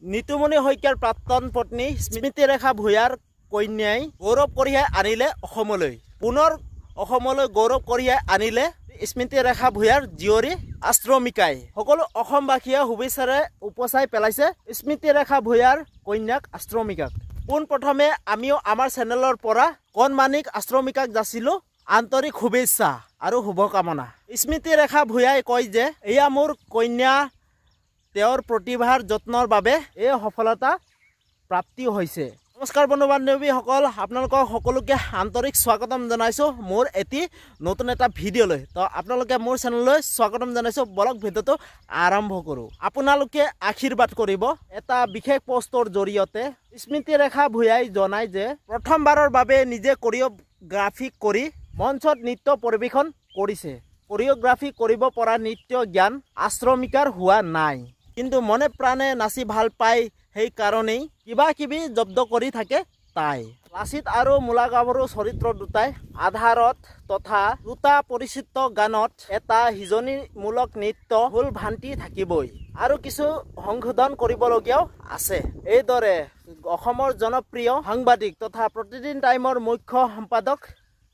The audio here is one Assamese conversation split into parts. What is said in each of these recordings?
নিতুমণি শইকীয়াৰ প্ৰাক্তন পত্নী স্মৃতিৰেখা ভূঞাৰ কন্যাই গৌৰৱ কঢ়িয়াই আনিলে অসমলৈ। পুনৰ অসমলৈ গৌৰৱ কঢ়িয়াই আনিলে স্মৃতিৰেখা ভূঞাৰ জীয়ৰী আশ্ৰমিকাই। সকলো অসমবাসীয়ে শুভেচ্ছাৰে উপচাই পেলাইছে স্মৃতিৰেখা ভূঞাৰ কন্যাক আশ্ৰমিকাক। পোনপ্ৰথমে আমিও আমাৰ চেনেলৰ পৰা কণমানিক আশ্ৰমিকাক যাচিলো আন্তৰিক শুভেচ্ছা আৰু শুভকামনা। স্মৃতিৰেখা ভূঞাই কয় যে এয়া মোৰ কন্যা, তেওঁৰ প্ৰতিভাৰ যত্নৰ বাবে এই সফলতা প্ৰাপ্তি হৈছে। নমস্কাৰ বন্ধু বান্ধৱীসকল, আপোনালোকক সকলোকে আন্তৰিক স্বাগতম জনাইছোঁ মোৰ এটি নতুন এটা ভিডিঅ'লৈ। তো আপোনালোকে মোৰ চেনেললৈ স্বাগতম জনাইছোঁ। বলক ভিডিঅ'টো আৰম্ভ কৰোঁ। আপোনালোকে আশীৰ্বাদ কৰিব। এটা বিশেষ পোষ্টৰ জৰিয়তে স্মৃতিৰেখা ভূঞাই জনায় যে প্ৰথমবাৰৰ বাবে নিজে কোৰিঅ'গ্ৰাফি কৰি মঞ্চত নৃত্য পৰিৱেশন কৰিছে। কোৰিঅ'গ্ৰাফি কৰিব পৰা নৃত্য জ্ঞান আশ্ৰমিকাৰ হোৱা নাই, কিন্তু মনে প্ৰাণে নাচি ভাল পায়, সেইকাৰণেই কিবা কিবি জব্দ কৰি থাকে তাই। লাচিত আৰু মূলা গাভৰু চৰিত্ৰ দুটাই আধাৰত তথা দুটা পৰিচিত গানত এটা সিজনীমূলক নৃত্য ভুল ভ্ৰান্তি থাকিবই আৰু কিছু সংশোধন কৰিবলগীয়াও আছে। এইদৰে অসমৰ জনপ্ৰিয় সাংবাদিক তথা প্ৰতিদিন টাইমৰ মুখ্য সম্পাদক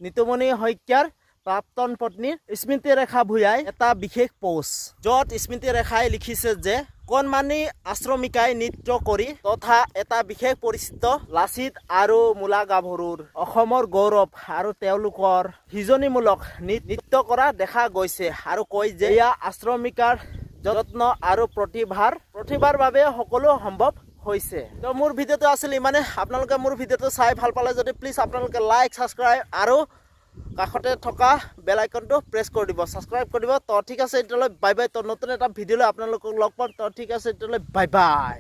নিতুমণি শইকীয়াৰ প্ৰাক্তন পত্নী স্মৃতিৰেখা ভূঞাই এটা বিশেষ পোষ্ট, য'ত স্মৃতিৰেখাই লিখিছে যে কণমানি আশ্ৰমিকাই নৃত্য কৰি তথা এটা বিশেষ পৰিচিত লাচিত আৰু মূলা গাভৰুৰ অসমৰ গৌৰৱ আৰু তেওঁলোকৰ সৃজনীমূলক নৃত্য কৰা দেখা গৈছে আৰু কয় যে এয়া আশ্ৰমিকাৰ যত্ন আৰু প্ৰতিভাৰ বাবে সকলো সম্ভৱ হৈছে। তো মোৰ ভিডিঅ'টো আছিল ইমানে। আপোনালোকে মোৰ ভিডিঅ'টো চাই ভাল পালে যদি প্লিজ আপোনালোকে লাইক, ছাবস্ক্ৰাইব আৰু কাষতে থকা বেল আইকনটো প্ৰেছ কৰি দিব, ছাবস্ক্ৰাইব কৰি দিব। তো ঠিক আছে, এতিয়ালৈ বাই বাই। তো নতুন এটা ভিডিঅ'লৈ আপোনালোকক লগ পাম। তো ঠিক আছে, এতিয়ালৈ বাই বাই।